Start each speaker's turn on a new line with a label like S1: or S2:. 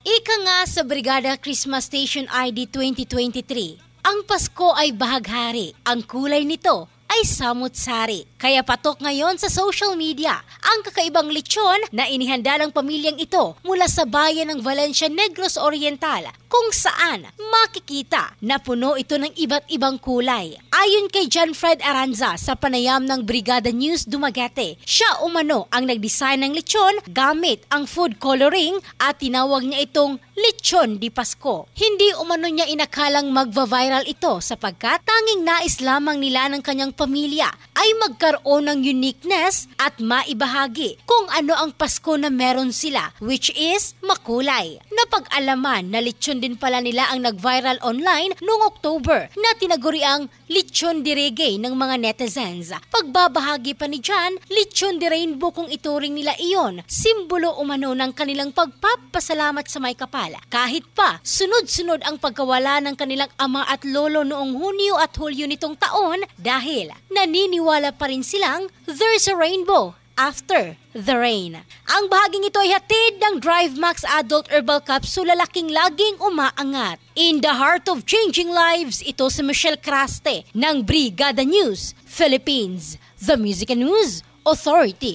S1: Ika nga sa Brigada Christmas Station ID 2023, ang Pasko ay bahaghari. Ang kulay nito ay samut-sari. Kaya patok ngayon sa social media ang kakaibang lechon na inihanda ng pamilyang ito mula sa bayan ng Valencia, Negros Oriental, kung saan makikita na puno ito ng iba't ibang kulay. Ayon kay John Fred Aranza sa panayam ng Brigada News Dumaguete, siya umano ang nagdesign ng lechon gamit ang food coloring at tinawag niya itong lechon di Pasko. Hindi umano niya inakalang magva-viral ito sapagkat tanging nais lamang nila ng kanyang pamilya ay magkaroon ng uniqueness at maibahagi kung ano ang Pasko na meron sila, which is makulay. Napag-alaman na lechon din pala nila ang nag-viral online noong October na tinaguriang lechon di reggae ng mga netizens. Pagbabahagi pa ni John, lechon di rainbow kung ituring nila iyon, simbolo umano ng kanilang pagpapasalamat sa may kapal. Kahit pa sunod-sunod ang pagkawala ng kanilang ama at lolo noong Hunyo at Hulyo nitong taon dahil naniniwala pa rin silang there's a rainbow after the rain. Ang bahaging ito ay hatid ng Drive Max Adult Herbal Capsule, lalaking laging umaangat. In the heart of changing lives, ito si Michelle Craste ng Brigada News Philippines, the Music and News Authority.